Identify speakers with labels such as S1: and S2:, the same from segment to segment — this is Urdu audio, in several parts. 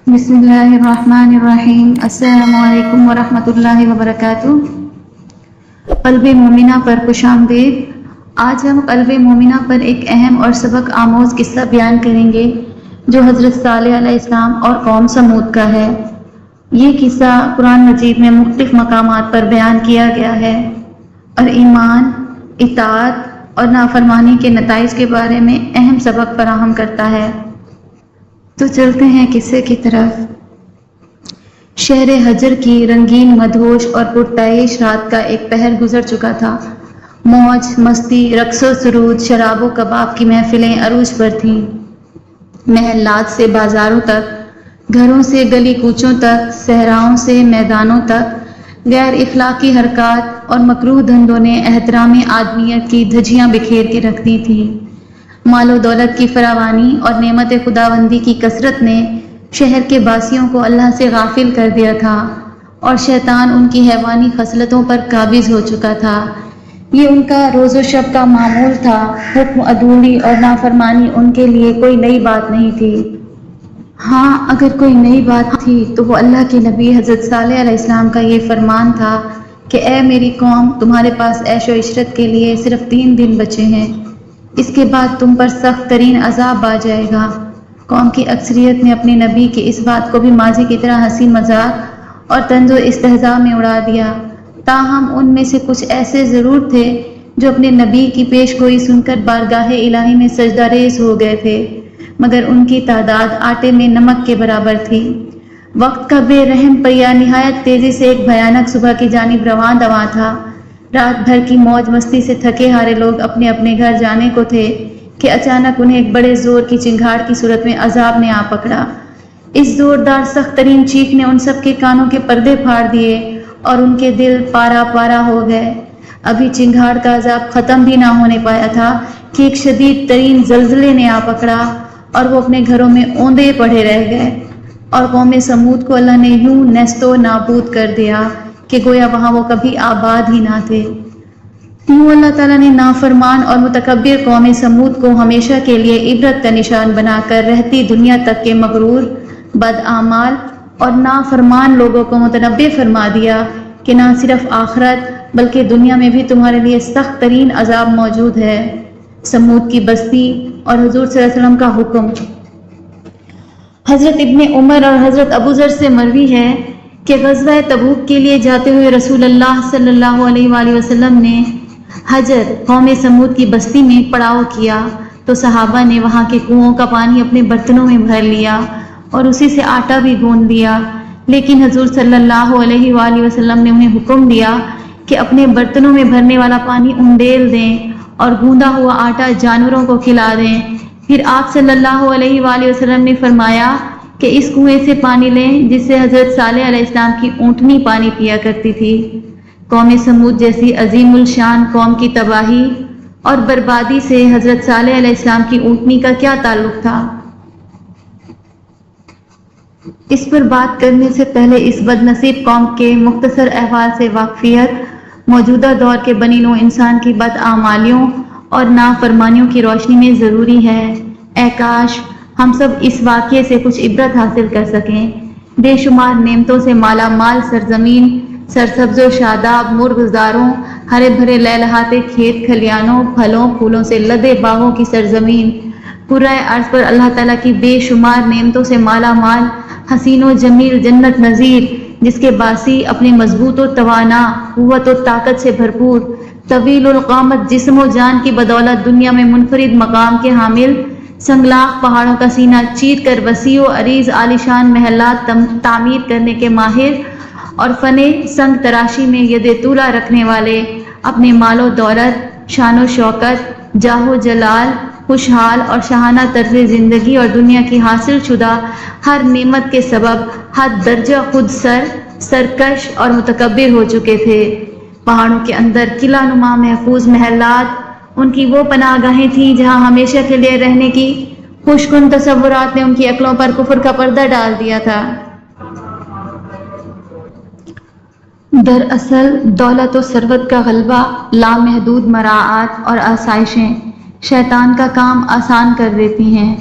S1: بسم اللہ الرحمن الرحیم۔ السلام علیکم ورحمۃ اللہ وبرکاتہ۔ قلب مومنہ پر خوش آمدید۔ آج ہم قلب مومنہ پر ایک اہم اور سبق آموز قصہ بیان کریں گے جو حضرت صالح علیہ السلام اور قوم سمود کا ہے۔ یہ قصہ قرآن مجید میں مختلف مقامات پر بیان کیا گیا ہے اور ایمان، اطاعت اور نافرمانی کے نتائج کے بارے میں اہم سبق فراہم کرتا ہے۔ تو چلتے ہیں قصے کی طرف۔ شہر حجر کی رنگین، مدہوش اور پرتعیش رات کا ایک پہر گزر چکا تھا۔ موج مستی، رقص و سرود، شراب و کباب کی محفلیں عروج پر تھیں۔ محلات سے بازاروں تک، گھروں سے گلی کوچوں تک، صحراؤں سے میدانوں تک غیر اخلاقی حرکات اور مکروہ دھندوں نے احترام آدمیت کی دھجیاں بکھیر کے رکھ دی تھیں۔ مال و دولت کی فراوانی اور نعمت خداوندی کی کثرت نے شہر کے باسیوں کو اللہ سے غافل کر دیا تھا اور شیطان ان کی حیوانی خصلتوں پر قابض ہو چکا تھا۔ یہ ان کا روز و شب کا معمول تھا۔ حکم عدولی اور نافرمانی ان کے لیے کوئی نئی بات نہیں تھی۔ ہاں، اگر کوئی نئی بات تھی تو وہ اللہ کے نبی حضرت صالح علیہ السلام کا یہ فرمان تھا کہ اے میری قوم، تمہارے پاس عیش و عشرت کے لیے صرف 3 دن بچے ہیں، اس کے بعد تم پر سخت ترین عذاب آ جائے گا۔ قوم کی اکثریت نے اپنے نبی کی اس بات کو بھی ماضی کی طرح ہنسی مذاق اور طنز و استہزاء میں اڑا دیا۔ تاہم ان میں سے کچھ ایسے ضرور تھے جو اپنے نبی کی پیش گوئی سن کر بارگاہ الہی میں سجدہ ریز ہو گئے تھے، مگر ان کی تعداد آٹے میں نمک کے برابر تھی۔ وقت کا بے رحم پہیہ نہایت تیزی سے ایک بھیانک صبح کی جانب رواں دواں تھا۔ رات بھر کی موج مستی سے تھکے ہارے لوگ اپنے اپنے گھر جانے کو تھے کہ اچانک انہیں ایک بڑے زور کی چنگھاڑ کی صورت میں عذاب نے آ پکڑا۔ اس زوردار سخت ترین چیخ نے ان سب کے کانوں کے پردے پھاڑ دیے اور ان کے دل پارا پارا ہو گئے۔ ابھی چنگھاڑ کا عذاب ختم بھی نہ ہونے پایا تھا کہ ایک شدید ترین زلزلے نے آ پکڑا اور وہ اپنے گھروں میں اوندے پڑے رہ گئے، اور قوم سمود کو اللہ نے یوں نیست و نابود کر دیا کہ گویا وہاں وہ کبھی آباد ہی نہ تھے۔ یوں اللہ تعالیٰ نے نافرمان اور متکبر قوم سمود کو ہمیشہ کے لیے عبرت کا نشان بنا کر رہتی دنیا تک کے مغرور، بدعمال اور نافرمان لوگوں کو متنبہ فرما دیا کہ نہ صرف آخرت بلکہ دنیا میں بھی تمہارے لیے سخت ترین عذاب موجود ہے۔ سمود کی بستی اور حضور صلی اللہ علیہ وسلم کا حکم۔ حضرت ابن عمر اور حضرت ابوذر سے مروی ہے کہ غزوہ تبوک کے لیے جاتے ہوئے رسول اللہ صلی اللہ علیہ وآلہ وسلم نے حجر قوم سمود کی بستی میں پڑاؤ کیا تو صحابہ نے وہاں کے کنوؤں کا پانی اپنے برتنوں میں بھر لیا اور اسی سے آٹا بھی گوندھ لیا، لیکن حضور صلی اللہ علیہ وآلہ وسلم نے انہیں حکم دیا کہ اپنے برتنوں میں بھرنے والا پانی انڈیل دیں اور گوندا ہوا آٹا جانوروں کو کھلا دیں۔ پھر آپ صلی اللہ علیہ وآلہ وسلم نے فرمایا کہ اس کنویں سے پانی لیں جس سے حضرت صالح علیہ السلام کی اونٹنی پانی پیا کرتی تھی۔ قوم سمود جیسی عظیم الشان قوم کی تباہی اور بربادی سے حضرت صالح علیہ السلام کی اونٹنی کا کیا تعلق تھا؟ اس پر بات کرنے سے پہلے اس بد نصیب قوم کے مختصر احوال سے واقفیت موجودہ دور کے بنی نوع انسان کی بدعمالیوں اور نافرمانیوں کی روشنی میں ضروری ہے۔ اے کاش ہم سب اس واقعے سے کچھ عبرت حاصل کر سکیں۔ بے شمار نعمتوں سے مالا مال سرزمین، سرسبز و شاداب مرغزاروں، ہرے بھرے لہلہاتے کھیت کھلیانوں، پھلوں پھولوں سے لدے باغوں کی سرزمین، پورۂ ارض پر اللہ تعالیٰ کی بے شمار نعمتوں سے مالا مال، حسین و جمیل جنت نظیر، جس کے باسی اپنے مضبوط و توانا، قوت و طاقت سے بھرپور، طویل القامت جسم و جان کی بدولت دنیا میں منفرد مقام کے حامل، سنگلاخ پہاڑوں کا سینہ چیر کر وسیع و عریض عالیشان محلات تعمیر کرنے کے ماہر اور فن سنگ تراشی میں ید طولہ رکھنے والے، اپنے مال و دولت، شان و شوکت، جاہ و جلال، خوشحال اور شاہانہ طرز زندگی اور دنیا کی حاصل شدہ ہر نعمت کے سبب حد درجہ خود سرکش اور متکبر ہو چکے تھے۔ پہاڑوں کے اندر قلعہ نما محفوظ محلات ان کی وہ پناہ گاہیں تھیں جہاں ہمیشہ کے لیے رہنے کی خوشکن تصورات نے ان کی عقلوں پر کفر کا پردہ ڈال دیا تھا۔ دراصل دولت و ثروت کا غلبہ، لامحدود مراعات اور آسائشیں شیطان کا کام آسان کر دیتی ہیں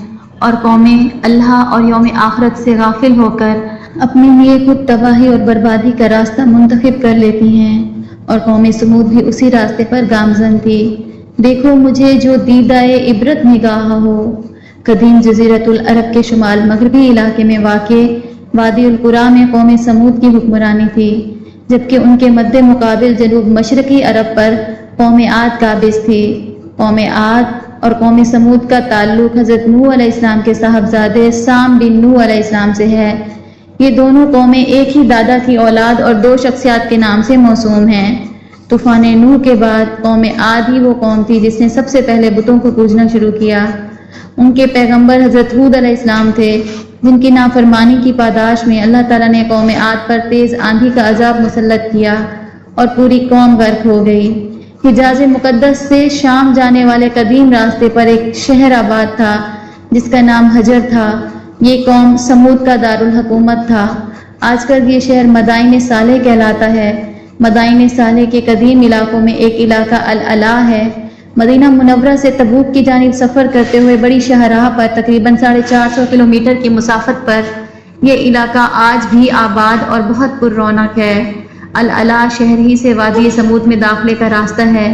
S1: اور قومیں اللہ اور یوم آخرت سے غافل ہو کر اپنے لیے خود تباہی اور بربادی کا راستہ منتخب کر لیتی ہیں، اور قوم سمود بھی اسی راستے پر گامزن تھی۔ دیکھو مجھے جو دیدۂ عبرت نگاہ ہو۔ قدیم جزیرۃ العرب کے شمال مغربی علاقے میں واقع وادی القریٰ میں قوم سمود کی حکمرانی تھی، جبکہ ان کے مد مقابل جنوب مشرقی عرب پر قوم عاد قابض تھی۔ قوم عاد اور قوم سمود کا تعلق حضرت نوح علیہ السلام کے صاحبزادے سام بن نوح علیہ السلام سے ہے۔ یہ دونوں قومیں ایک ہی دادا کی اولاد اور دو شخصیات کے نام سے موسوم ہیں۔ طوفان نوح کے بعد قوم عاد ہی وہ قوم تھی جس نے سب سے پہلے بتوں کو پوجنا شروع کیا۔ ان کے پیغمبر حضرت ہود علیہ السلام تھے، جن کی نافرمانی کی پاداش میں اللہ تعالیٰ نے قوم عاد پر تیز آندھی کا عذاب مسلط کیا اور پوری قوم غرق ہو گئی۔ حجاز مقدس سے شام جانے والے قدیم راستے پر ایک شہر آباد تھا جس کا نام حجر تھا۔ یہ قوم سمود کا دارالحکومت تھا۔ آج کل یہ شہر مدائن صالح کہلاتا ہے۔ مدائن صالح کے قدیم علاقوں میں ایک علاقہ العلا ہے۔ مدینہ منورہ سے تبوک کی جانب سفر کرتے ہوئے بڑی شاہراہ پر تقریباً 450 کلومیٹر کی مسافت پر یہ علاقہ آج بھی آباد اور بہت پر رونق ہے۔ العلا شہر ہی سے وادی سمود میں داخلے کا راستہ ہے۔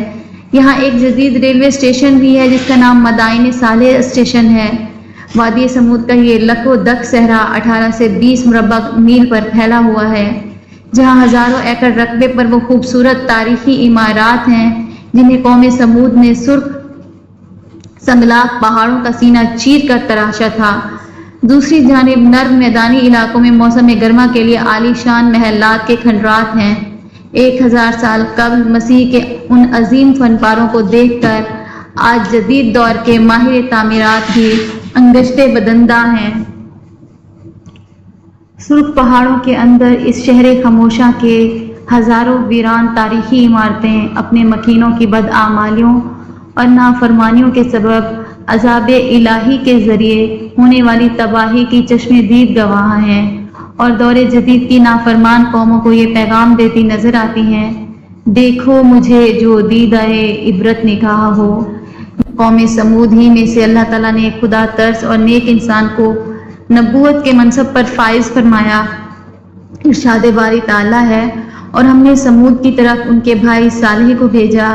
S1: یہاں ایک جدید ریلوے اسٹیشن بھی ہے جس کا نام مدائن صالح اسٹیشن ہے۔ وادی سمود کا یہ لک و دک صحرا 18 سے 20 مربع میل پر پھیلا ہوا ہے، جہاں ہزاروں ایکڑ رقبے پر وہ خوبصورت تاریخی عمارات ہیں جنہیں قوم سمود نے سرخ سنگلاخ پہاڑوں کا سینہ چیر کر تراشا تھا۔ دوسری جانب نرم میدانی علاقوں میں موسم گرما کے لیے عالی شان محلات کے کھنڈرات ہیں۔ 1000 سال قبل مسیح کے ان عظیم فن پاروں کو دیکھ کر آج جدید دور کے ماہر تعمیرات بھی انگشتے بدندہ ہیں۔ سرخ پہاڑوں کے اندر اس شہر خاموشاں کے ہزاروں ویران تاریخی عمارتیں اپنے مکینوں کی بدعمالیوں اور نافرمانیوں کے سبب عذاب الہی کے ذریعے ہونے والی تباہی کی چشم دید گواہ ہیں، اور دور جدید کی نافرمان قوموں کو یہ پیغام دیتی نظر آتی ہیں، دیکھو مجھے جو دیدۂ عبرت نگاہ ہو۔ قوم سمود ہی میں سے اللہ تعالیٰ نے خدا ترس اور نیک انسان کو نبوت کے منصب پر فائز فرمایا۔ ارشاد باری تعالیٰ ہے، اور ہم نے سمود کی طرف ان کے بھائی صالح کو بھیجا۔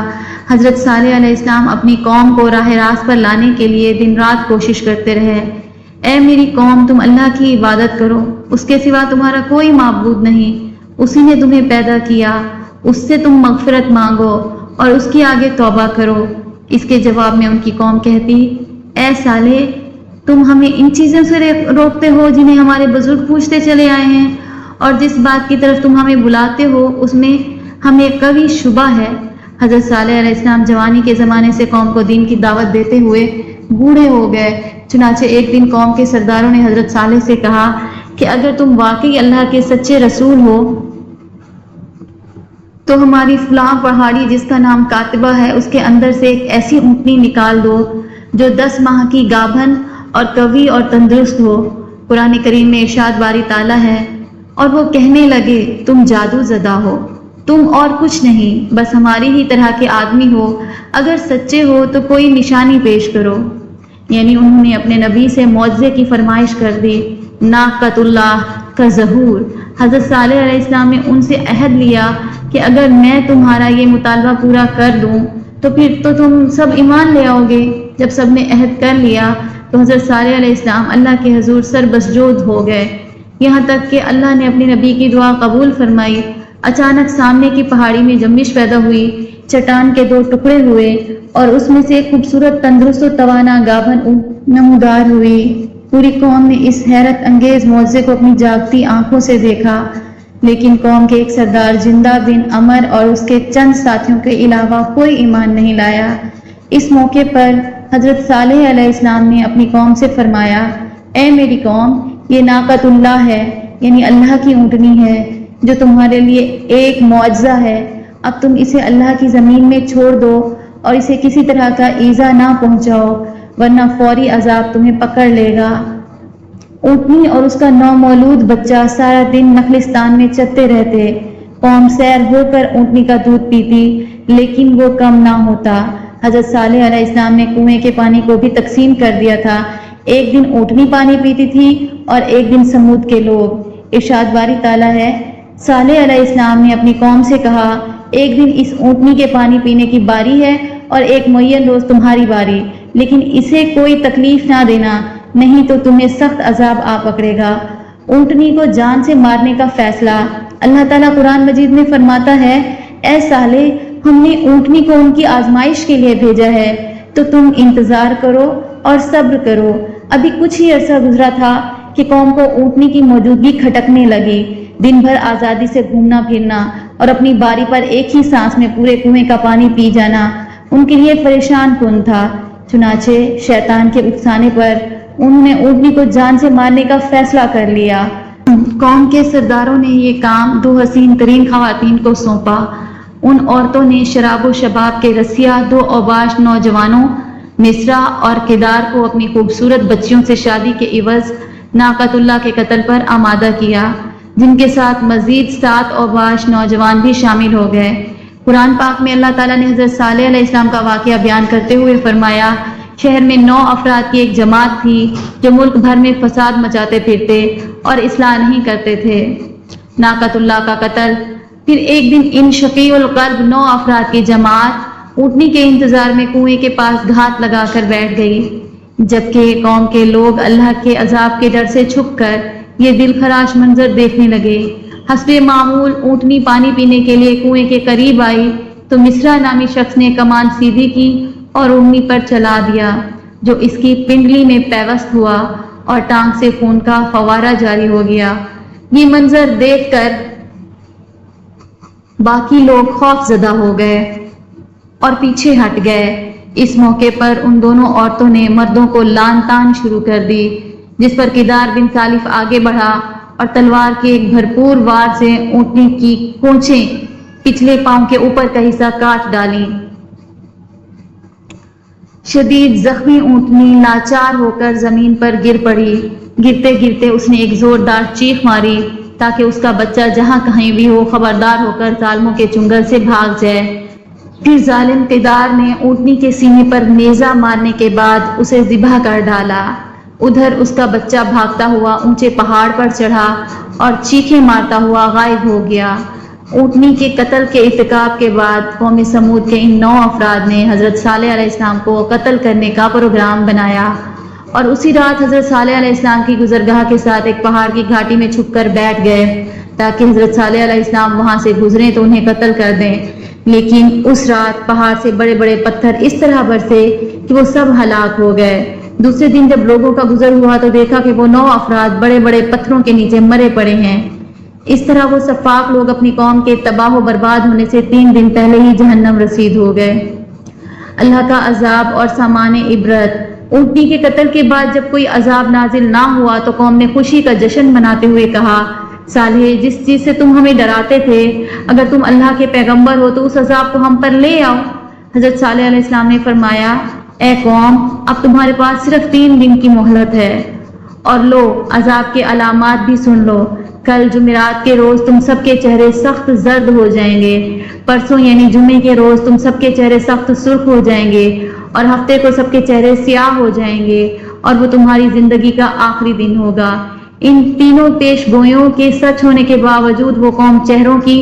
S1: حضرت صالح علیہ السلام اپنی قوم کو راہ راست پر لانے کے لیے دن رات کوشش کرتے رہے۔ اے میری قوم، تم اللہ کی عبادت کرو، اس کے سوا تمہارا کوئی معبود نہیں، اسی نے تمہیں پیدا کیا، اس سے تم مغفرت مانگو اور اس کی آگے توبہ کرو۔ اس کے جواب میں ان کی قوم کہتی، اے صالح، تم ہمیں ان چیزوں سے روکتے ہو جنہیں ہمارے بزرگ پوچھتے چلے آئے ہیں، اور جس بات کی طرف تم ہمیں بلاتے ہو اس میں ہمیں قوی شبہ ہے۔ حضرت صالح علیہ السلام جوانی کے زمانے سے قوم کو دین کی دعوت دیتے ہوئے بوڑھے ہو گئے۔ چنانچہ ایک دن قوم کے سرداروں نے حضرت صالح سے کہا کہ اگر تم واقعی اللہ کے سچے رسول ہو تو ہماری فلاں پہاڑی جس کا نام کاتبہ ہے اس کے اندر سے ایک ایسی اونٹنی نکال دو جو 10 ماہ کی گابھن اور قوی اور تندرست ہو۔ قرآن کریم میں ارشاد باری تعالیٰ ہے، اور وہ کہنے لگے تم جادو زدہ ہو، تم اور کچھ نہیں، بس ہماری ہی طرح کے آدمی ہو، اگر سچے ہو تو کوئی نشانی پیش کرو۔ یعنی انہوں نے اپنے نبی سے معجزے کی فرمائش کر دی۔ ناقۃ اللہ کا ظہور۔ حضرت صالح علیہ السلام نے ان سے عہد لیا کہ اگر میں تمہارا یہ مطالبہ پورا کر دوں تو پھر تو تم سب ایمان لے آؤ گے۔ جب سب نے عہد کر لیا تو حضرت صالح علیہ السلام اللہ کے حضور سر بسجود ہو گئے، یہاں تک کہ اللہ نے اپنے نبی کی دعا قبول فرمائی۔ اچانک سامنے کی پہاڑی میں جنبش پیدا ہوئی، چٹان کے 2 ٹکڑے ہوئے اور اس میں سے ایک خوبصورت تندرست و توانا گابھن نمودار ہوئی۔ پوری قوم نے اس حیرت انگیز معجزے کو اپنی جاگتی آنکھوں سے دیکھا، لیکن قوم کے ایک سردار جندہ بن عمر اور اس کے چند ساتھیوں کے علاوہ کوئی ایمان نہیں لایا۔ اس موقع پر حضرت صالح علیہ السلام نے اپنی قوم سے فرمایا، اے میری قوم، یہ ناقۃ اللہ ہے، یعنی اللہ کی اونٹنی ہے جو تمہارے لیے ایک معجزہ ہے۔ اب تم اسے اللہ کی زمین میں چھوڑ دو اور اسے کسی طرح کا ایذا نہ پہنچاؤ، ورنہ فوری عذاب تمہیں پکڑ لے گا۔ اونٹنی اور اس کا نومولود بچہ سارا دن نخلستان میں چرتے رہتے۔ قوم سیر ہو کر اونٹنی کا دودھ پیتی، لیکن وہ کم نہ ہوتا۔ حضرت صالح علیہ السلام نے کنویں کے پانی کو بھی تقسیم کر دیا تھا ایک دن اونٹنی پانی پیتی تھی اور ایک دن سمود کے لوگ۔ ارشاد باری تعالیٰ ہے، صالح علیہ السلام نے اپنی قوم سے کہا، ایک دن اس اونٹنی کے پانی پینے کی باری ہے اور ایک معین روز تمہاری باری، لیکن اسے کوئی تکلیف نہ دینا، نہیں تو تمہیں سخت عذاب آ پکڑے گا۔ اونٹنی کو جان سے مارنے کا فیصلہ۔ اللہ تعالیٰ قرآن مجید میں فرماتا ہے، اے صالح، ہم نے اونٹنی کو ان کی آزمائش کے لیے بھیجا ہے، تو تم انتظار کرو اور صبر کرو۔ ابھی کچھ ہی عرصہ گزرا تھا کہ قوم کو اونٹنی کی موجودگی کھٹکنے لگی۔ دن بھر آزادی سے گھومنا پھرنا اور اپنی باری پر ایک ہی سانس میں پورے کنویں کا پانی پی جانا ان کے لیے پریشان کن تھا۔ چنانچہ شیطان کے اکسانے پر انہوں نے اونٹنی کو جان سے مارنے کا فیصلہ کر لیا۔ قوم کے سرداروں نے یہ کام 2 حسین ترین خواتین کو سونپا۔ ان عورتوں نے شراب و شباب کے رسیا 2 اوباش نوجوانوں مصرع اور کدار کو اپنی خوبصورت بچیوں سے شادی کے عوض ناقۃ اللہ کے قتل پر آمادہ کیا، جن کے ساتھ مزید 7 اوباش نوجوان بھی شامل ہو گئے۔ قرآن پاک میں اللہ تعالیٰ نے حضرت صالح علیہ السلام کا واقعہ بیان کرتے ہوئے فرمایا، شہر میں 9 افراد کی ایک جماعت تھی جو ملک بھر میں فساد مچاتے پھرتے اور اصلاح نہیں کرتے تھے۔ ناقۃ اللہ کا قتل۔ پھر ایک دن ان شقی القلب 9 افراد کی جماعت اونٹنی کے انتظار میں کنویں کے پاس گھات لگا کر بیٹھ گئی، جبکہ قوم کے لوگ اللہ کے عذاب کے ڈر سے چھپ کر یہ دل خراش منظر دیکھنے لگے۔ حسب معمول اونٹنی پانی پینے کے لیے کنویں کے قریب آئی تو مصرع نامی شخص نے کمان سیدھی کی اور اونٹنی پر چلا دیا، جو اس کی پنڈلی میں پیوست ہوا اور ٹانگ سے خون کا فوارہ جاری ہو گیا۔ یہ منظر دیکھ کر باقی لوگ خوف زدہ ہو گئے اور پیچھے ہٹ گئے۔ اس موقع پر ان دونوں عورتوں نے مردوں کو لان تان شروع کر دی، جس پر کدار بن سالف آگے بڑھا اور تلوار کے ایک بھرپور وار سے اونٹنی کی کونچیں پچھلے پاؤں کے اوپر کا حصہ کاٹ ڈالیں۔ شدید زخمی اونٹنی لاچار ہو کر زمین پر گر پڑی۔ گرتے گرتے اس نے ایک زوردار چیخ ماری تاکہ اس کا بچہ جہاں کہیں بھی ہو خبردار ہو کر ظالموں کے چنگل سے بھاگ جائے۔ پھر ظالم قدار نے اونٹنی کے سینے پر نیزہ مارنے کے بعد اسے ذبح کر ڈالا۔ ادھر اس کا بچہ بھاگتا ہوا اونچے پہاڑ پر چڑھا اور چیخیں مارتا ہوا غائب ہو گیا۔ اونٹنی کے قتل کے ارتکاب کے بعد قوم سمود کے ان 9 افراد نے حضرت صالح علیہ السلام کو قتل کرنے کا پروگرام بنایا اور اسی رات حضرت صالح علیہ السلام کی گزرگاہ کے ساتھ ایک پہاڑ کی گھاٹی میں چھپ کر بیٹھ گئے تاکہ حضرت صالح علیہ السلام وہاں سے گزریں تو انہیں قتل کر دیں۔ لیکن اس رات پہاڑ سے بڑے بڑے پتھر اس طرح برسے کہ وہ سب ہلاک ہو گئے۔ دوسرے دن جب لوگوں کا گزر ہوا تو دیکھا کہ وہ 9 افراد بڑے بڑے پتھروں کے نیچے مرے پڑے ہیں۔ اس طرح وہ سفاک لوگ اپنی قوم کے تباہ و برباد ہونے سے 3 دن پہلے ہی جہنم رسید ہو گئے۔ اللہ کا عذاب اور سامان عبرت۔ اونٹنی کے قتل کے بعد جب کوئی عذاب نازل نہ ہوا تو قوم نے خوشی کا جشن مناتے ہوئے کہا، صالح، جس چیز سے تم ہمیں ڈراتے تھے، اگر تم اللہ کے پیغمبر ہو تو اس عذاب کو ہم پر لے آؤ۔ حضرت صالح علیہ السلام نے فرمایا، اے قوم، اب تمہارے پاس صرف 3 دن کی مہلت ہے، اور لو عذاب کے علامات بھی سن لو۔ کل جمعرات کے روز تم سب کے چہرے سخت زرد ہو جائیں گے، پرسوں یعنی جمعے کے روز تم سب کے چہرے سخت سرخ ہو جائیں گے، اور ہفتے کو سب کے چہرے سیاہ ہو جائیں گے، اور وہ تمہاری زندگی کا آخری دن ہوگا۔ ان تینوں پیش گوئیوں کے سچ ہونے کے باوجود وہ قوم چہروں کی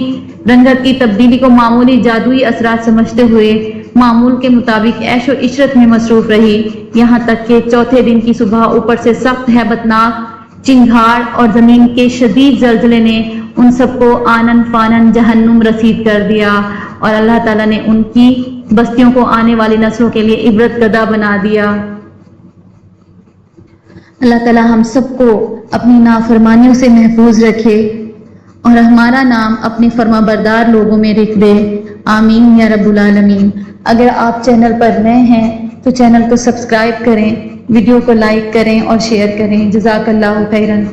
S1: رنگت کی تبدیلی کو معمولی جادوئی اثرات سمجھتے ہوئے معمول کے مطابق عیش و عشرت میں مصروف رہی، یہاں تک کہ چوتھے دن کی صبح اوپر سے سخت ہیبت ناک چنگھاڑ اور زمین کے شدید زلزلے نے ان سب کو آنن فانن جہنم رسید کر دیا، اور اللہ تعالیٰ نے ان کی بستیوں کو آنے والی نسلوں کے لیے عبرت گدہ بنا دیا۔ اللہ تعالیٰ ہم سب کو اپنی نافرمانیوں سے محفوظ رکھے اور ہمارا نام اپنے فرما بردار لوگوں میں لکھ دے، آمین یا رب العالمین۔ اگر آپ چینل پر نئے ہیں تو چینل کو سبسکرائب کریں، ویڈیو کو لائک کریں اور شیئر کریں۔ جزاک اللہ خیرن۔